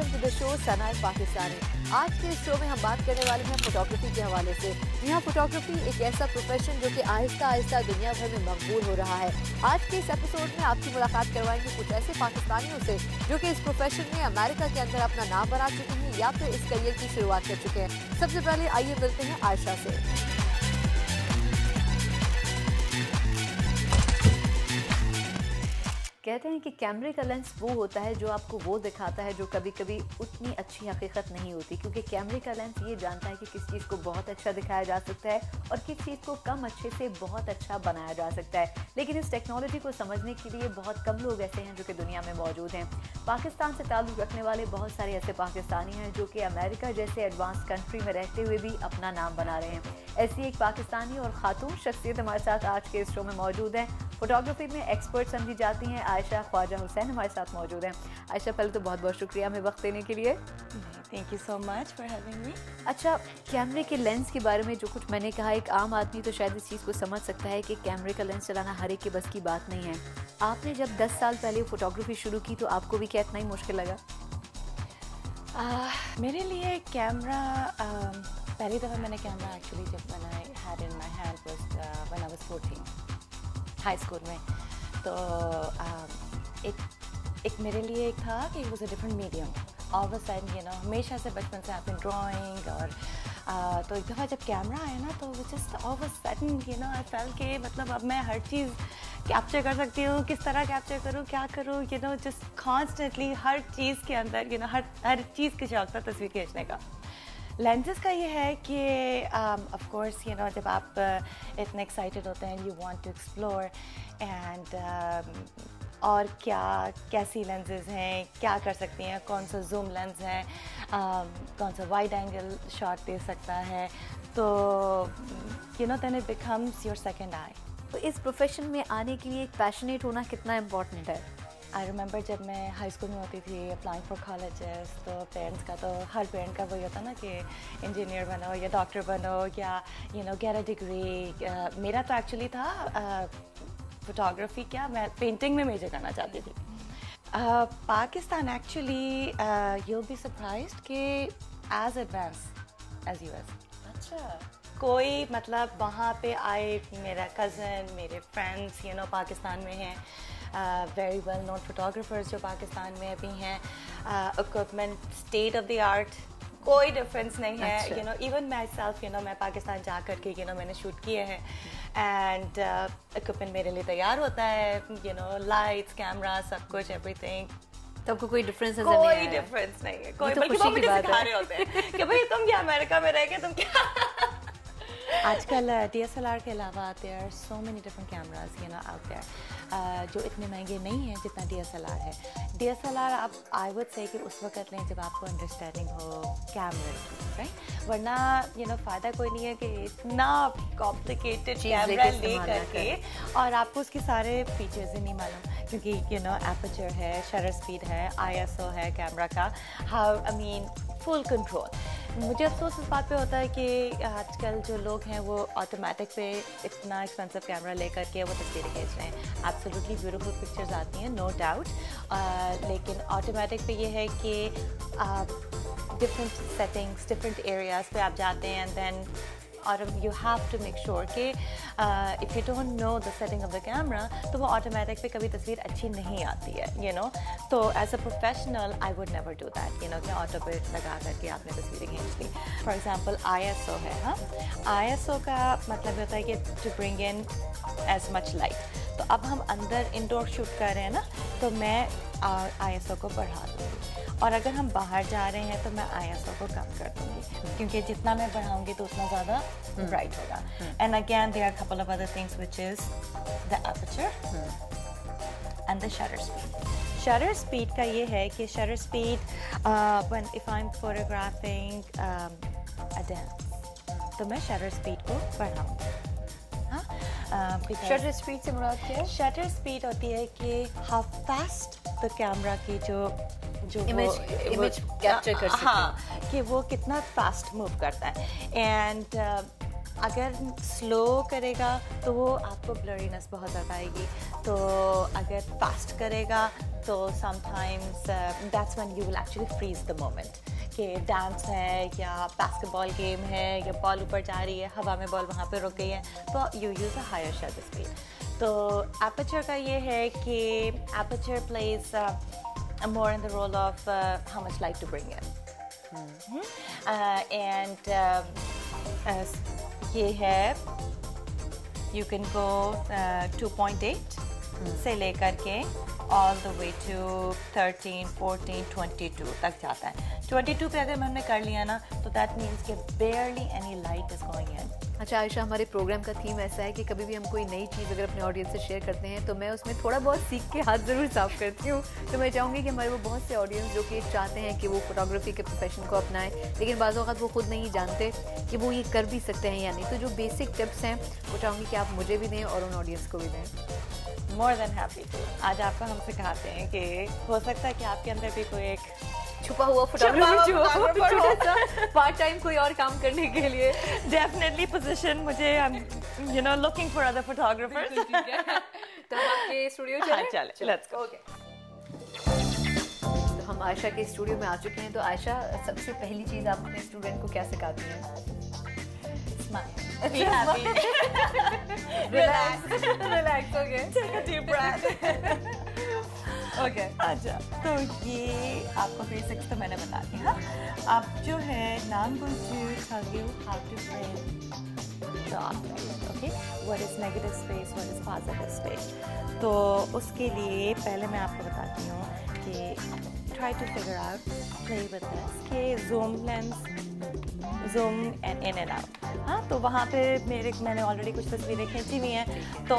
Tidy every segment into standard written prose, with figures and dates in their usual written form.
Welcome to the show सनाए Pakistani. आज के इस शो में हम बात करने वाले हैं फोटोग्राफी के हवाले से। यहाँ फोटोग्राफी एक ऐसा प्रोफेशन जो कि आहिस्ता आहिस्ता दुनिया भर में मकबूल हो रहा है। आज के इस एपिसोड में आपकी मुलाकात करवाएंगे कुछ ऐसे पाकिस्तानियों से जो कि इस प्रोफेशन में अमेरिका के अंदर अपना नाम बना चुके हैं या फिर इस करियर की शुरुआत कर चुके हैं। सबसे पहले आइए मिलते हैं आयशा से। कहते हैं कि कैमरे का लेंस वो होता है जो आपको वो दिखाता है जो कभी कभी उतनी अच्छी हकीकत नहीं होती, क्योंकि कैमरे का लेंस ये जानता है कि किस चीज़ को बहुत अच्छा दिखाया जा सकता है और किस चीज़ को कम अच्छे से बहुत अच्छा बनाया जा सकता है। लेकिन इस टेक्नोलॉजी को समझने के लिए बहुत कम लोग ऐसे हैं जो कि दुनिया में मौजूद हैं। पाकिस्तान से ताल्लुक़ रखने वाले बहुत सारे ऐसे पाकिस्तानी हैं जो कि अमेरिका जैसे एडवांस कंट्री में रहते हुए भी अपना नाम बना रहे हैं। ऐसी एक पाकिस्तानी और खातून शख्सियत हमारे साथ आज के इस शो में मौजूद हैं। फोटोग्राफी में एक्सपर्ट समझी जाती हैं आयशा ख्वाजा हुसैन हमारे साथ मौजूद हैं। आयशा, पहले तो बहुत बहुत शुक्रिया हमें वक्त देने के लिए। Thank you so much for having me. अच्छा, कैमरे के लेंस के बारे में जो कुछ मैंने कहा, एक आम आदमी तो शायद इस चीज़ को समझ सकता है कि कैमरे का लेंस चलाना हर एक के बस की बात नहीं है। आपने जब 10 साल पहले फोटोग्राफी शुरू की तो आपको भी क्या इतना ही मुश्किल लगा? मेरे लिए कैमरा पहली दफ़ा मैंने कैमरा एक्चुअली जब मैंने had in my hand was when I was 14 high school में। तो एक मेरे लिए एक था कि it was a different medium. All of a sudden हमेशा से बचपन से आई बीन ड्राइंग और तो एक दफ़ा जब कैमरा आया ना तो just all of a sudden I fail के मतलब अब मैं हर चीज़ कैप्चर कर सकती हूँ। किस तरह कैप्चर करूँ, क्या करूँ, जस्ट कॉन्स्टेंटली हर चीज़ के अंदर हर चीज़ के शौक था तस्वीर खींचने का। लेंसेज का ये है कि ऑफ कोर्स जब आप इतने एक्साइटेड होते हैं, you want to explore and और कैसी लेंसेज हैं, क्या कर सकती हैं, कौन सा जूम लेंस है, कौन सा वाइड एंगल शॉट दे सकता है, तो then it becomes your second eye. तो इस प्रोफेशन में आने के लिए पैशनेट होना कितना इम्पोर्टेंट है? आई रिमेंबर जब मैं हाई स्कूल में होती थी अप्लाइंग फॉर कॉलेजेस, तो पेरेंट्स का तो हर पेरेंट का वही होता ना कि इंजीनियर बनो या डॉक्टर बनो या गेट अ डिग्री। मेरा तो एक्चुअली था फोटोग्राफी, क्या मैं पेंटिंग में मेजर करना चाहती थी। Pakistan actually you'll be surprised कि as advanced as US। अच्छा, कोई मतलब वहाँ पे आए मेरा कज़न, मेरे फ्रेंड्स पाकिस्तान में हैं, वेरी वेल नोन फोटोग्राफर्स जो पाकिस्तान में भी हैं, equipment state of the art, कोई डिफरेंस नहीं है। इवन माई सेल्फ मैं पाकिस्तान जा कर के मैंने शूट किए हैं एंड इक्विपमेंट मेरे लिए तैयार होता है, लाइट्स, कैमरा, सब कुछ, एवरीथिंग। तो आपको कोई डिफरेंस नजर नहीं आया? कोई डिफरेंस नहीं है, कोई, बल्कि वो मुझे सिखा रहे होते हैं कि भाई तुम क्या अमेरिका में रह के तुम क्या आजकल DSLR के अलावा there are so many different cameras out there जो इतने महंगे नहीं हैं जितना DSLR है। DSLR आप आई वुड से कि उस वक्त लें जब आपको अंडरस्टैंडिंग हो कैमरे की, राइट? वरना फ़ायदा कोई नहीं है कि इतना कॉम्प्लिकेटेड कैमरा ले करके और आपको उसके सारे फीचर्स ही नहीं मालूम, क्योंकि एपर्चर है, शटर स्पीड है, ISO है कैमरा का, फुल कंट्रोल। मुझे अफसोस इस बात पे होता है कि आजकल जो लोग हैं वो ऑटोमेटिक पे इतना एक्सपेंसिव कैमरा लेकर के वो तस्वीरें खींच रहे हैं। एब्सोल्युटली ब्यूटीफुल पिक्चर्स आती हैं, नो डाउट, लेकिन ऑटोमेटिक पे ये है कि डिफरेंट सेटिंग्स, डिफरेंट एरियाज पे आप जाते हैं एंड देन और you have to make sure कि if you don't know the setting of the camera तो वो ऑटोमेटिक पे कभी तस्वीर अच्छी नहीं आती है, तो as a professional I would never do that, कि ऑटो पे लगा करके आपने तस्वीरें खींच ली। फॉर एग्जांपल ISO है, हाँ, ISO का मतलब होता है कि to bring in as much light. तो अब हम अंदर इंडोर शूट कर रहे हैं ना, तो मैं ISO को बढ़ा दूँगी, और अगर हम बाहर जा रहे हैं तो मैं ISO को कम कर दूँगी, क्योंकि जितना मैं बढ़ाऊँगी तो उतना ज़्यादा ब्राइट होगा। And again there are couple of other things which is the aperture and the shutter speed. Shutter speed का ये है कि shutter speed when if I am photographing a dance तो मैं शटर स्पीड को बढ़ाऊँगी। शटर स्पीड से मुराद क्या है? शटर स्पीड होती है कि हाउ फास्ट द कैमरा की जो इमेज कैप्चर कर सकते हैं, हाँ, कि वो कितना फास्ट मूव करता है। एंड अगर स्लो करेगा तो वो आपको ब्लरीनेस बहुत ज़्यादा आएगी, तो अगर फास्ट करेगा तो sometimes that's when you will actually freeze the moment कि डांस है या बास्केटबॉल गेम है या बॉल ऊपर जा रही है, हवा में बॉल वहाँ पे रुक गई है, तो you use a higher shutter speed. तो एपर्चर का ये है कि aperture plays more in the role of how much light to bring in. And ये है you can go 2.8 से लेकर के all the way to 13, 14, 22 तक जाता है। 22 पे अगर हमने कर लिया ना तो that means कि barely any light is going in. अच्छा आयशा, हमारे प्रोग्राम का थीम ऐसा है कि कभी भी हम कोई नई चीज़ अगर अपने ऑडियंस से शेयर करते हैं तो मैं उसमें थोड़ा बहुत सीख के हाथ ज़रूर साफ करती हूँ। तो मैं चाहूँगी कि हमारे वो बहुत से ऑडियंस जो कि चाहते हैं कि वो फोटोग्राफी के प्रोफेशन को अपनाएं, लेकिन बाज़ औक़ात वो खुद नहीं जानते कि वो ये कर भी सकते हैं या नहीं, तो जो बेसिक टिप्स हैं वो चाहूँगी कि आप मुझे भी दें और उन ऑडियंस को भी दें। More than happy to. आज आपको हम सिखाते हैं कि हो सकता है कि आपके अंदर भी कोई एक छुपा हुआ फोटोग्राफर पार्ट टाइम कोई और काम करने के लिए डेफिनेटली पोजीशन मुझे you know looking for other photographers. तो हम आपके स्टूडियो चले लेट्स गो। ओके, तो हम आयशा के स्टूडियो में आ चुके हैं। तो आयशा, सबसे पहली चीज आप अपने स्टूडेंट को क्या सिखाती हैं? Smile, be happy, relax, okay, take a deep breath. Okay, अच्छा, तो ये आपको बेसिक्स तो मैंने बता दी। हाँ, अब जो है नाम going to tell you how to frame the object. Okay, what is negative space, what is positive space. तो उसके लिए पहले मैं आपको बताती हूँ कि try to figure out, play with this के zoom lens, zoom and in and out. हाँ, तो वहाँ पे मैंने ऑलरेडी कुछ तस्वीरें खींची हुई हैं, तो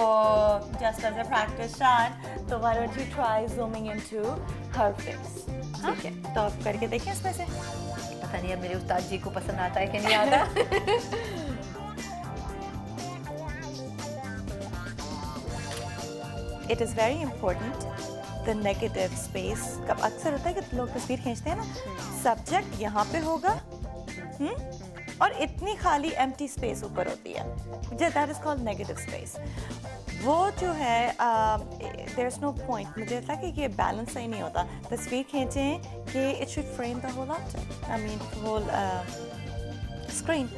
just as a practice start, तो why don't you try zooming into her face. ठीक है, तो आप करके देखिए इसमें से। पता नहीं अब मेरे उस्ताद जी को पसंद आता है कि नहीं आता। It is very important the negative space. कब अक्सर होता है कि लोग तस्वीर खींचते हैं ना, सब्जेक्ट यहाँ पे होगा और इतनी खाली एम्प्टी स्पेस ऊपर होती है, that is called negative space. वो जो है देयर इज नो पॉइंट। मुझे लगता है कि ये बैलेंस सही नहीं होता। तस्वीर खींचें कि it should frame the whole object, I mean whole screen.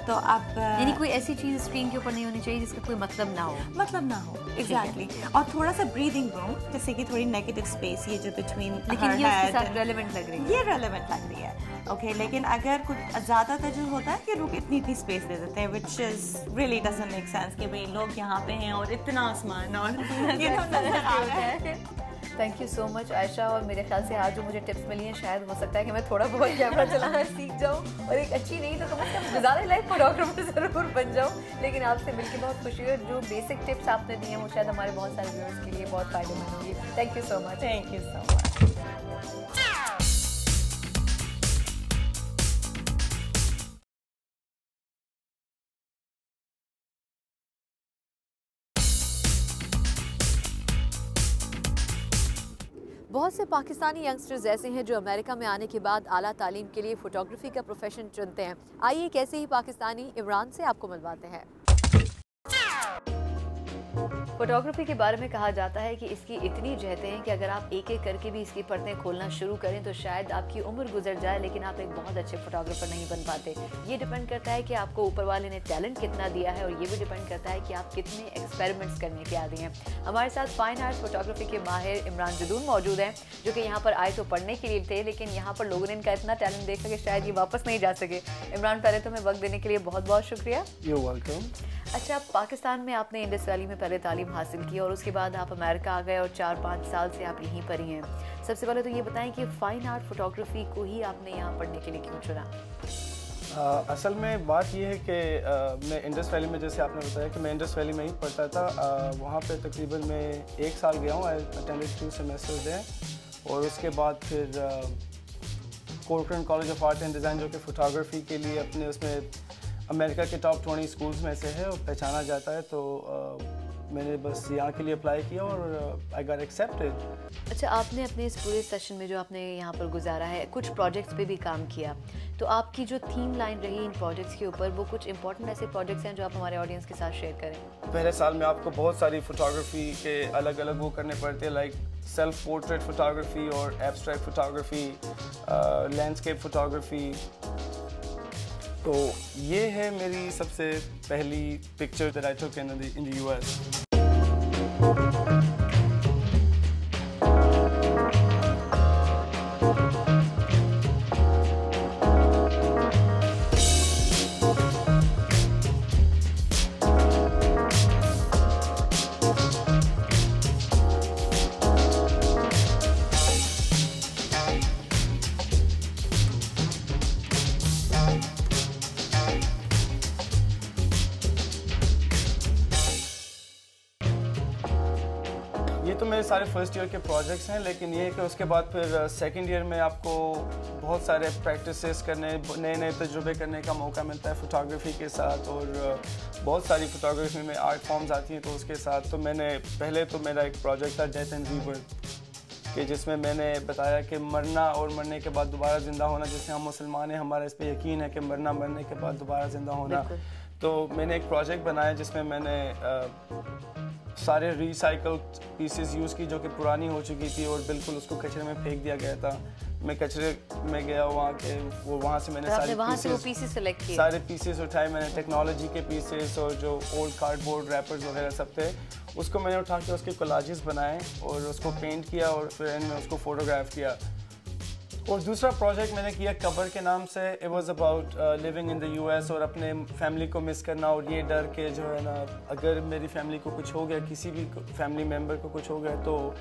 तो आप यानी कोई ऐसी चीज स्क्रीन के ऊपर नहीं होनी चाहिए जिसका कोई मतलब ना हो। एग्जैक्टली। और थोड़ा सा ब्रीदिंग रूम, जैसे कि थोड़ी नेगेटिव स्पेस ये जो बिटवीन, लेकिन ये उसके साथ रेलेवेंट लग रही है। ये रेलेवेंट लग रही है, ओके। लेकिन अगर कुछ ज़्यादातर जो होता है कि लोग इतनी स्पेस दे देते हैं, which is really doesn't make sense कि भाई लोग यहाँ पे हैं और इतना आसमान और नजर आ रहा है। Thank you so much Ayesha, और मेरे ख्याल से आज जो मुझे टिप्स मिली हैं शायद हो सकता है कि मैं थोड़ा बहुत कैमरा चलाना सीख जाऊँ और एक अच्छी नहीं तो कम से कम ज़्यादा लाइफ फोटोग्राफर ज़रूर बन जाऊँ। लेकिन आपसे मिलकर बहुत खुशी हुई, जो बेसिक टिप्स आपने दिए हैं वो शायद हमारे बहुत सारे व्यूअर्स के लिए बहुत फ़ायदेमंद होंगी। Thank you so much. Thank you so much. बहुत से पाकिस्तानी यंगस्टर्स ऐसे हैं जो अमेरिका में आने के बाद आला तालीम के लिए फ़ोटोग्राफी का प्रोफेशन चुनते हैं। आइए कैसे ही पाकिस्तानी इमरान से आपको मिलवाते हैं। फोटोग्राफी के बारे में कहा जाता है कि इसकी इतनी जहतें हैं कि अगर आप एक एक करके भी इसकी परतें खोलना शुरू करें तो शायद आपकी उम्र गुजर जाए, लेकिन आप एक बहुत अच्छे फोटोग्राफर नहीं बन पाते। ये डिपेंड करता है कि आपको ऊपर वाले ने टैलेंट कितना दिया है, और ये भी डिपेंड करता है कि आप कितने एक्सपेरिमेंट्स करने के आदी हैं। हमारे साथ फाइन आर्ट्स फोटोग्राफी के माहिर इमरान जदून मौजूद हैं, जो कि यहाँ पर आए तो पढ़ने के लिए थे, लेकिन यहाँ पर लोगों ने इनका इतना टैलेंट देखा कि शायद ये वापस नहीं जा सके। इमरान, पहले तो हमें वक्त देने के लिए बहुत बहुत शुक्रिया। You're welcome. अच्छा, पाकिस्तान में आपने इंडस वैली में पहले तालीम हासिल की और उसके बाद आप अमेरिका आ गए और 4-5 साल से आप यहीं पर ही हैं। सबसे पहले तो ये बताएं कि फ़ाइन आर्ट फोटोग्राफी को ही आपने यहाँ पढ़ने के लिए क्यों चुना? असल में बात ये है कि मैं इंडस वैली में, जैसे आपने बताया कि मैं इंडस वैली में ही पढ़ता था, वहाँ पे तकरीबन मैं 1 साल गया हूँ। आई अटेंडेड 2 सेमेस्टर्स देयर, और उसके बाद फिर Corcoran College of Art and Design, जो कि फ़ोटोग्राफी के लिए अपने उसमें अमेरिका के टॉप 20 स्कूल्स में से है और पहचाना जाता है, तो मैंने बस यहाँ के लिए अप्लाई किया और आई गॉट एक्सेप्टेड। अच्छा, आपने अपने इस पूरे सेशन में जो आपने यहाँ पर गुजारा है, कुछ प्रोजेक्ट्स पे भी काम किया, तो आपकी जो थीम लाइन रही इन प्रोजेक्ट्स के ऊपर, वो कुछ इंपॉर्टेंट ऐसे प्रोजेक्ट्स हैं जो आप हमारे ऑडियंस के साथ शेयर करें? पहले साल में आपको बहुत सारी फोटोग्राफी के अलग अलग वो करने पड़ते हैं, लाइक सेल्फ पोर्ट्रेट फोटोग्राफी और एब्स्ट्रैक्ट फोटोग्राफी, लैंडस्केप फोटोग्राफी। तो ये है मेरी सबसे पहली picture that I took in the US. ये तो मेरे सारे फर्स्ट ईयर के प्रोजेक्ट्स हैं, लेकिन ये है कि उसके बाद फिर सेकंड ईयर में आपको बहुत सारे प्रैक्टिसेस करने, नए नए तजुर्बे करने का मौका मिलता है फ़ोटोग्राफी के साथ, और बहुत सारी फ़ोटोग्राफी में आर्ट फॉर्म्स आती हैं। तो उसके साथ तो मैंने पहले तो मेरा एक प्रोजेक्ट था डेथ एंड रीबर्थ, कि जिसमें मैंने बताया कि मरना और मरने के बाद दोबारा ज़िंदा होना, जैसे हम मुसलमान हैं, हमारा इस पर यकीन है कि मरना, मरने के बाद दोबारा ज़िंदा होना। तो मैंने एक प्रोजेक्ट बनाया जिसमें मैंने सारे रिसाइकल पीसेस यूज़ की जो कि पुरानी हो चुकी थी और बिल्कुल उसको कचरे में फेंक दिया गया था। मैं कचरे में गया वहाँ से मैंने सारे पीसेस उठाए। मैंने टेक्नोलॉजी के पीसेस और जो ओल्ड कार्डबोर्ड रैपर्स वगैरह सब थे, उसको मैंने उठा के उसके कोलाजेस बनाए और उसको पेंट किया और फिर एंड में उसको फ़ोटोग्राफ किया। और दूसरा प्रोजेक्ट मैंने किया कबर के नाम से। It was about living in the US और अपने फैमिली को मिस करना, और ये डर के जो है ना, अगर मेरी फैमिली को कुछ हो गया, किसी भी फैमिली मेम्बर को कुछ हो गया, तो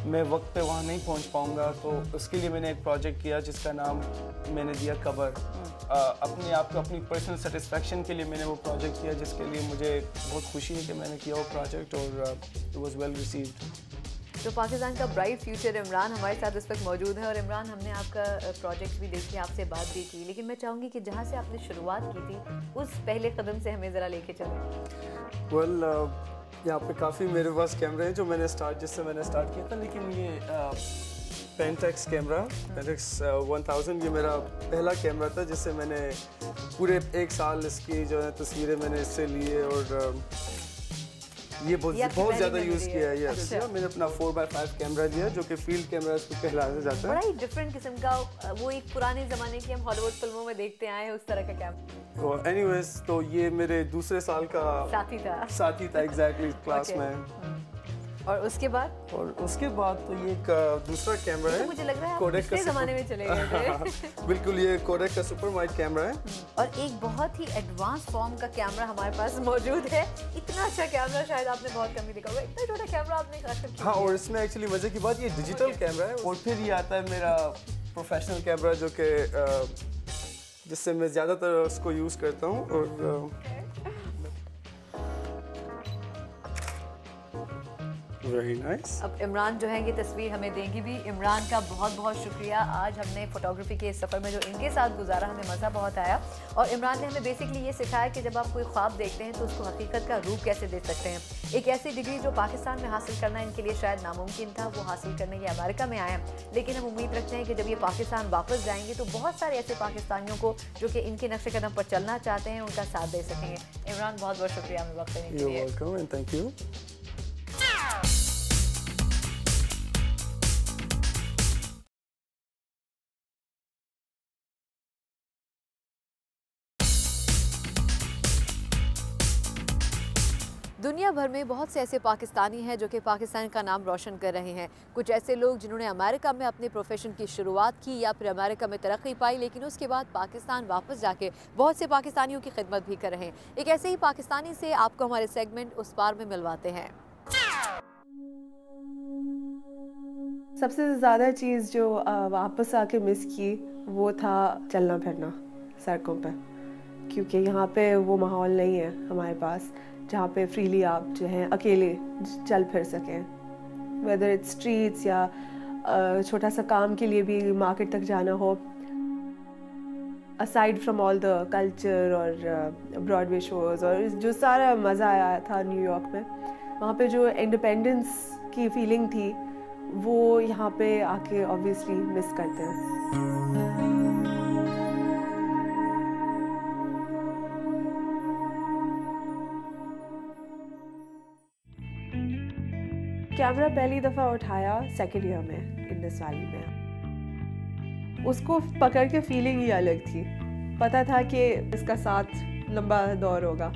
मैं वक्त पे वहाँ नहीं पहुँच पाऊँगा। तो उसके लिए मैंने एक प्रोजेक्ट किया जिसका नाम मैंने दिया कबर। अपने आप को, अपनी पर्सनल सेटिस्फेक्शन के लिए मैंने वो प्रोजेक्ट किया, जिसके लिए मुझे बहुत खुशी है कि मैंने किया वो प्रोजेक्ट, और इट वाज वेल रिसीव्ड। तो पाकिस्तान का ब्राइट फ्यूचर इमरान हमारे साथ इस वक्त मौजूद है। और इमरान, हमने आपका प्रोजेक्ट भी देखी, आपसे बात भी की, लेकिन मैं चाहूँगी कि जहाँ से आपने शुरुआत की थी उस पहले कदम से हमें ज़रा लेके चलें। वेल, यहाँ पे काफ़ी मेरे पास कैमरे हैं जो जिससे मैंने स्टार्ट किया था, लेकिन ये पेंटेक्स कैमरा, पेंटेक्स 1000, ये मेरा पहला कैमरा था जिससे मैंने पूरे एक साल इसकी जो है तस्वीरें मैंने इससे लिए, और ये बहुत ज़्यादा यूज़ किया है। अच्छा। मैंने अपना 4x5 कैमरा लिया जो कि फील्ड कैमरा इसको कहलाया जाता है। बड़ा ही डिफरेंट किस्म का, वो एक पुराने ज़माने की हम हॉलीवुड फिल्मों में देखते आए हैं उस तरह का कैमरा। एनीवेज, तो ये मेरे दूसरे साल का साथी था एग्जैक्टली क्लास में। और उसके बाद तो ये एक दूसरा कैमरा है। तो मुझे लग रहा है कोडेक का ज़माने में चले गए थे। बिल्कुल, ये कोडेक का सुपर वाइड कैमरा है, और एक बहुत ही एडवांस फॉर्म का कैमरा हमारे पास मौजूद है। इतना अच्छा कैमरा शायद आपने बहुत कम ही देखा होगा, इतना छोटा कैमरा आपने खासकर। हाँ, और इसमें एक्चुअली मजे की बात ये डिजिटल कैमरा है, और फिर ये आता है मेरा प्रोफेशनल कैमरा जो कि जिससे मैं ज़्यादातर उसको यूज़ करता हूँ। और Very nice. अब इमरान जो है ये तस्वीर हमें देंगी भी। इमरान का बहुत बहुत शुक्रिया। आज हमने फोटोग्राफी के इस सफ़र में जो इनके साथ गुजारा, हमें मज़ा बहुत आया। और इमरान ने हमें बेसिकली ये सिखाया कि जब आप कोई ख्वाब देखते हैं तो उसको हकीकत का रूप कैसे दे सकते हैं। एक ऐसी डिग्री जो पाकिस्तान में हासिल करना इनके लिए शायद नामुमकिन था, वो हासिल करने ये अमेरिका में आए हैं। लेकिन हम उम्मीद रखते हैं कि जब ये पाकिस्तान वापस जाएंगे तो बहुत सारे ऐसे पाकिस्तानियों को जो कि इनके नक्शे कदम पर चलना चाहते हैं, उनका साथ दे सकेंगे। इमरान, बहुत बहुत शुक्रिया हमें वक्त देने के लिए। You're welcome and thank you. दुनिया भर में बहुत से ऐसे पाकिस्तानी हैं जो कि पाकिस्तान का नाम रोशन कर रहे हैं। कुछ ऐसे लोग जिन्होंने अमेरिका में अपने प्रोफेशन की शुरुआत की या फिर अमेरिका में तरक्की पाई, लेकिन उसके बाद पाकिस्तान वापस जाके बहुत से पाकिस्तानियों की खिदमत भी कर रहे हैं। एक ऐसे ही पाकिस्तानी से आपको हमारे सेगमेंट उस पार में मिलवाते हैं। सबसे ज़्यादा चीज़ जो वापस आके मिस की वो था चलना फिरना सड़कों पे, क्योंकि यहाँ पे वो माहौल नहीं है हमारे पास जहाँ पे फ्रीली आप जो है अकेले चल फिर सकें, वेदर इट्स स्ट्रीट्स या छोटा सा काम के लिए भी मार्केट तक जाना हो। Aside from all the culture और ब्रॉडवे शोज़ और जो सारा मज़ा आया था न्यूयॉर्क में, वहाँ पे जो इंडिपेंडेंस की फीलिंग थी वो यहाँ पे आके ऑब्वियसली मिस करते हैं। कैमरा पहली दफ़ा उठाया सेकेंड ईयर में इंडस वैली में। उसको पकड़ के फीलिंग ही अलग थी। पता था कि इसका साथ लंबा दौर होगा।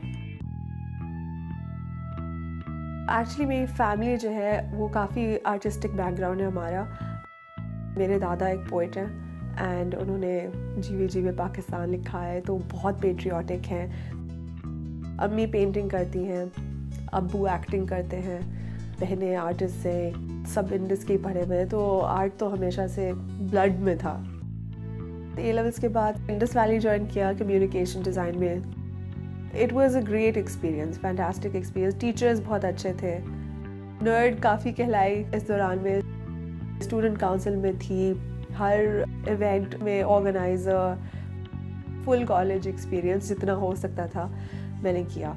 एक्चुअली मेरी फैमिली जो है वो काफ़ी आर्टिस्टिक बैकग्राउंड है हमारा। मेरे दादा एक पोइट हैं एंड उन्होंने जीवे जीवे पाकिस्तान लिखा है, तो बहुत पेट्रियाटिक हैं। अम्मी पेंटिंग करती हैं, अब्बू एक्टिंग करते हैं, बहनें आर्टिस्ट हैं, सब इंडस के पढ़े हुए हैं, तो आर्ट तो हमेशा से ब्लड में था। ए लेवल्स के बाद इंडस वैली ज्वाइन किया कम्युनिकेशन डिज़ाइन में। It was a great experience, fantastic experience. Teachers बहुत अच्छे थे। नर्ड काफ़ी कहलाई इस दौरान में। स्टूडेंट काउंसिल में थी, हर इवेंट में ऑर्गेनाइज़र। फुल कॉलेज एक्सपीरियंस जितना हो सकता था मैंने किया।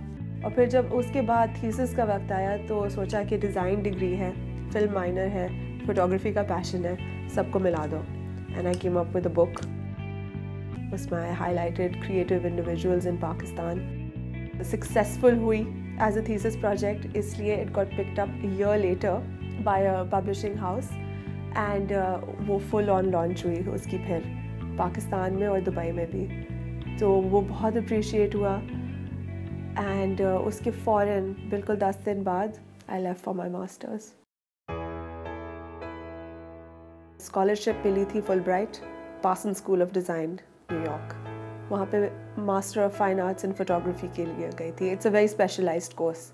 और फिर जब उसके बाद थीसिस का वक्त आया तो सोचा कि डिज़ाइन डिग्री है, फिल्म माइनर है, फोटोग्राफी का पैशन है, सबको मिला दो। And I came up with a book. उसमें I highlighted creative individuals in Pakistan. Successful हुई एज अ थीसिस प्रोजेक्ट, इसलिए it got picked up year later by a publishing house and वो फुल ऑन लॉन्च हुई उसकी फिर पाकिस्तान में और Dubai में भी। तो वो बहुत अप्रिशिएट हुआ एंड उसके फ़ौरन बिल्कुल 10 दिन बाद I left for my masters. Scholarship मिली थी Fulbright, Parson School of Design, New York. वहाँ पे master of fine arts in photography के लिए गई थी। It's a very specialised course.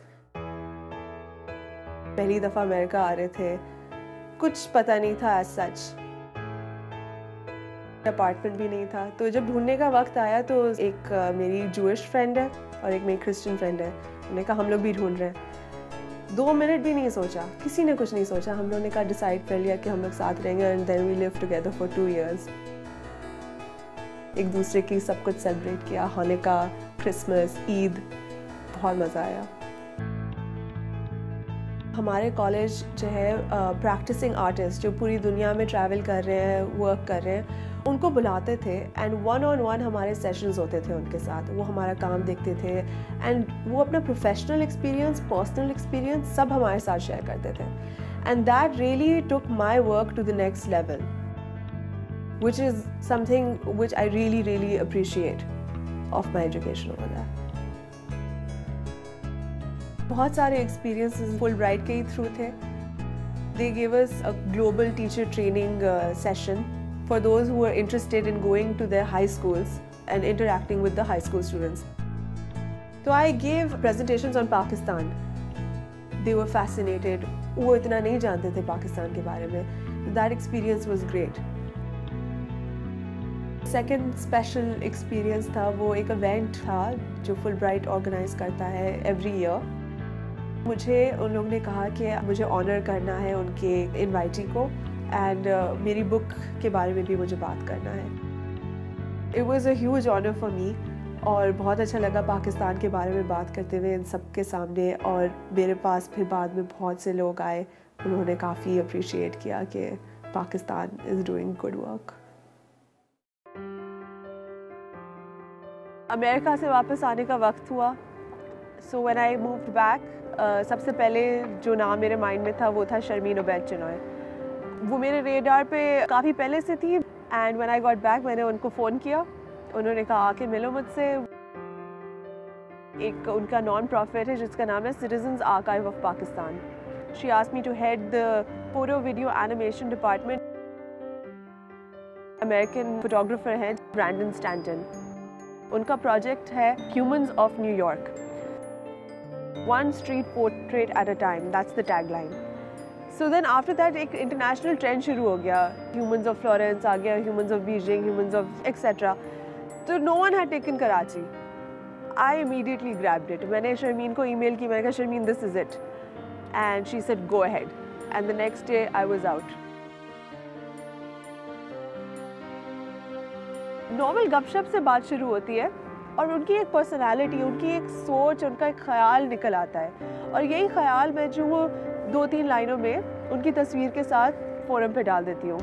पहली दफ़ा अमेरिका आ रहे थे, कुछ पता नहीं था एज सच, अपार्टमेंट भी नहीं था। तो जब ढूंढने का वक्त आया तो एक मेरी जूइश फ्रेंड है और एक मेरी क्रिश्चियन फ्रेंड है, उन्होंने कहा हम लोग भी ढूंढ रहे हैं। 2 मिनट भी नहीं सोचा, किसी ने कुछ नहीं सोचा। हम लोगों ने कहा डिसाइड कर लिया कि हम लोग साथ रहेंगे and then we live together for 2 years। एक दूसरे की सब कुछ सेलिब्रेट किया, हानिका, क्रिसमस, ईद, बहुत मज़ा आया। हमारे कॉलेज जो है प्रैक्टिसिंग आर्टिस्ट जो पूरी दुनिया में ट्रैवल कर रहे हैं, वर्क कर रहे हैं, उनको बुलाते थे एंड 1-on-1 हमारे सेशंस होते थे उनके साथ। वो हमारा काम देखते थे एंड वो अपना प्रोफेशनल एक्सपीरियंस, पर्सनल एक्सपीरियंस सब हमारे साथ शेयर करते थे। And that really took my work to the next level, which is something which I really appreciate of my education over there. बहुत सारे experiences Fulbright के ही through थे. They gave us a global teacher training session for those who are interested in going to their high schools and interacting with the high school students. So I gave presentations on Pakistan. They were fascinated. वो इतना नहीं जानते थे पाकिस्तान के बारे में. That experience was great. Second special experience था, वो एक इवेंट था जो फुलब्राइट ऑर्गेनाइज करता है एवरी ईयर। मुझे उन लोगों ने कहा कि मुझे ऑनर करना है उनके इनवाइटी को एंड मेरी बुक के बारे में भी मुझे बात करना है। It was a huge honour for me और बहुत अच्छा लगा पाकिस्तान के बारे में बात करते हुए इन सब के सामने। और मेरे पास फिर बाद में बहुत से लोग आए, उन्होंने काफ़ी अप्रिशिएट किया कि Pakistan is doing good work. America से वापस आने का वक्त हुआ। So when I moved back, सबसे पहले जो नाम मेरे माइंड में था वो था शर्मीन उबैद चिनॉय। वो मेरे रेडार पे काफ़ी पहले से थी and when I got back मैंने उनको फ़ोन किया। उन्होंने कहा आके मिलो मुझसे। एक उनका नॉन प्रॉफिट है जिसका नाम है citizens archive of Pakistan. She asked me to head the photo video animation department. American photographer हैं ब्रैंडन स्टैंटन। उनका प्रोजेक्ट है humans of New York, 1 street portrait at a time, that's the tagline. So then after that एक international trend शुरू हो गया। Humans of Florence आ गया, humans of Beijing, humans of etcetera. तो no one had taken Karachi. I immediately grabbed it. मैंने शर्मीन को email की, मैंने कहा Sharmeen this is it and she said go ahead and the next day I was out. Normal गपशप से बात शुरू होती है और उनकी एक पर्सनालिटी, उनकी एक सोच, उनका एक ख्याल निकल आता है। और यही ख्याल मैं जो वो 2-3 लाइनों में उनकी तस्वीर के साथ फोरम पे डाल देती हूँ।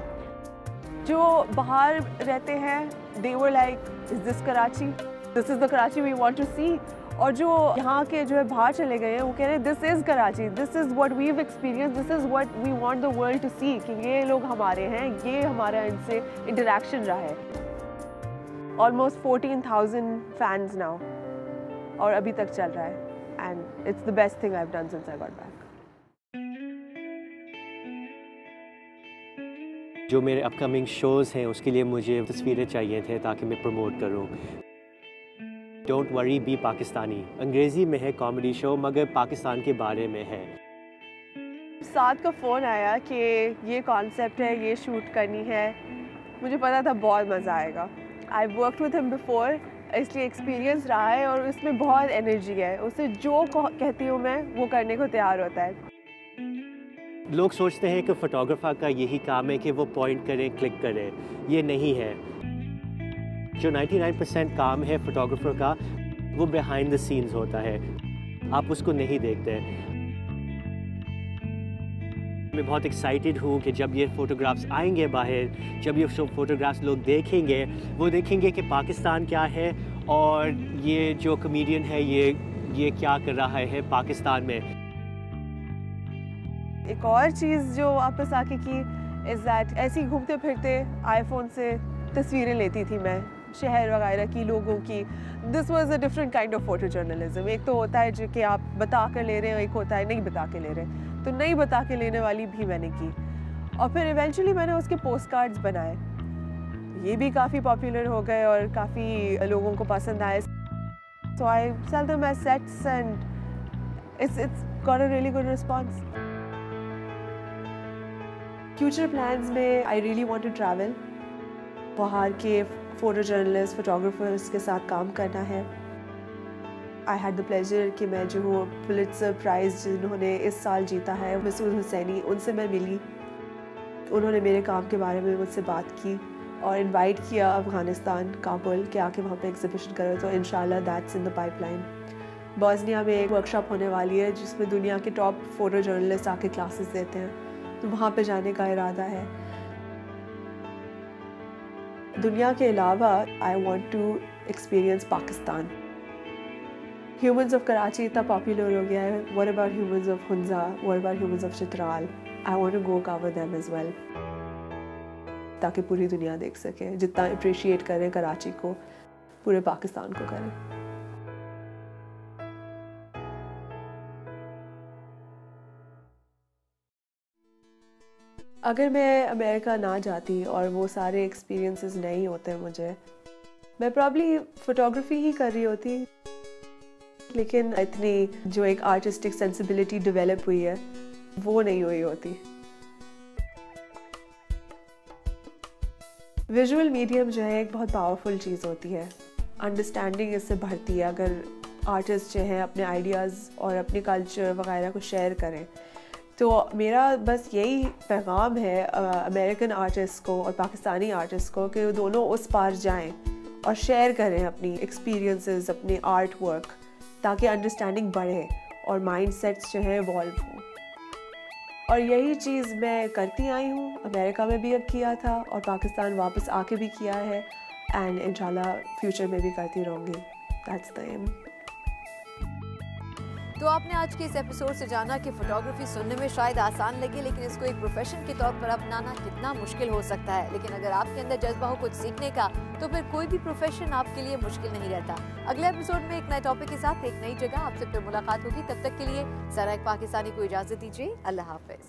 जो बाहर रहते हैं, they were like, is this Karachi? This is the Karachi we want to see. और जो यहाँ के जो है बाहर चले गए हैं, वो कह रहे हैं this is Karachi, this is what we've experienced, this is what we want the world to see, कि ये लोग हमारे हैं, ये हमारा इनसे इंटरेक्शन रहा है। Almost 14,000 fans now, और अभी तक चल रहा है, and it's the best thing I've done since I got back. जो मेरे अपकमिंग शोज़ हैं उसके लिए मुझे तस्वीरें चाहिए थे ताकि मैं प्रमोट करूं। डोंट वरी बी पाकिस्तानी अंग्रेज़ी में है कॉमेडी शो, मगर पाकिस्तान के बारे में है। साथ का फ़ोन आया कि ये कॉन्सेप्ट है, ये शूट करनी है। मुझे पता था बहुत मज़ा आएगा। I worked with him before, इसलिए एक्सपीरियंस रहा है और उसमें बहुत एनर्जी है। उसे जो कहती हूँ मैं वो करने को तैयार होता है। लोग सोचते हैं कि फ़ोटोग्राफ़र का यही काम है कि वो पॉइंट करें, क्लिक करें। ये नहीं है। जो 99% काम है फ़ोटोग्राफ़र का, वो बिहाइंड द सीन्स होता है, आप उसको नहीं देखते। मैं बहुत एक्साइटेड हूँ कि जब ये फ़ोटोग्राफ्स आएंगे बाहर, जब ये फ़ोटोग्राफ्स लोग देखेंगे, वो देखेंगे कि पाकिस्तान क्या है और ये जो कॉमेडियन है ये क्या कर रहा है पाकिस्तान में। एक और चीज़ जो वापस आके की इज़ दैट ऐसे ही घूमते फिरते आईफोन से तस्वीरें लेती थी मैं शहर वगैरह की, लोगों की। This was a different kind of photo journalism. एक तो होता है जो कि आप बता कर ले रहे हो, एक होता है नहीं बता के ले रहे। तो नहीं बता के लेने वाली भी मैंने की और फिर इवेंचुअली मैंने उसके पोस्ट कार्ड्स बनाए। ये भी काफ़ी पॉपुलर हो गए और काफ़ी लोगों को पसंद आए। So I sell them as sets and it's got a really good response. Future plans में I really want to travel, बाहर के फ़ोटो जर्नलिस्ट, फोटोग्राफर्स के साथ काम करना है। आई हैड द प्लेजर कि मैं जो हूँ पुलित्ज़र प्राइज़ जिन्होंने इस साल जीता है, मसूद हुसैनी, उनसे मैं मिली। उन्होंने मेरे काम के बारे में मुझसे बात की और इनवाइट किया अफ़गानिस्तान, काबुल के आके वहाँ पे एग्जीबिशन करो। तो इंशाल्लाह that's in the pipeline. Bosnia में एक वर्कशॉप होने वाली है जिसमें दुनिया के टॉप फ़ोटो जर्नलिस्ट आके क्लासेस देते हैं, तो वहाँ पे जाने का इरादा है। दुनिया के अलावा I want to experience Pakistan. Humans of Karachi इतना पॉपुलर हो गया है, what about humans of Hunza, what about humans of Chitral? I want to go cover them as well, ताकि पूरी दुनिया देख सके। जितना अप्रिशिएट करें कराची को, पूरे पाकिस्तान को करें। अगर मैं अमेरिका ना जाती और वो सारे एक्सपीरियंसेस नहीं होते मुझे, मैं प्रॉब्ली फ़ोटोग्राफी ही कर रही होती। लेकिन इतनी जो एक आर्टिस्टिक सेंसिबिलिटी डेवलप हुई है वो नहीं हुई होती। विजुअल मीडियम जो है एक बहुत पावरफुल चीज़ होती है, अंडरस्टैंडिंग इससे बढ़ती है अगर आर्टिस्ट जो है अपने आइडियाज़ और अपने कल्चर वगैरह को शेयर करें। तो मेरा बस यही पैगाम है अमेरिकन आर्टिस्ट को और पाकिस्तानी आर्टिस्ट को कि वो दोनों उस पार जाएं और शेयर करें अपनी एक्सपीरियंसेस, अपने आर्ट वर्क, ताकि अंडरस्टैंडिंग बढ़े और माइंडसेट्स जो है इवॉल्व हो। और यही चीज़ मैं करती आई हूँ, अमेरिका में भी अब किया था और पाकिस्तान वापस आके भी किया है, एंड इंशाल्लाह फ्यूचर में भी करती रहूँगी। That's the aim. तो आपने आज के इस एपिसोड से जाना कि फोटोग्राफी सुनने में शायद आसान लगे, लेकिन इसको एक प्रोफेशन के तौर पर अपनाना कितना मुश्किल हो सकता है। लेकिन अगर आपके अंदर जज्बा हो कुछ सीखने का, तो फिर कोई भी प्रोफेशन आपके लिए मुश्किल नहीं रहता। अगले एपिसोड में एक नए टॉपिक के साथ एक नई जगह आपसे फिर मुलाकात होगी। तब तक के लिए ज़रा एक पाकिस्तानी को इजाज़त दीजिए। अल्लाह हाफिज।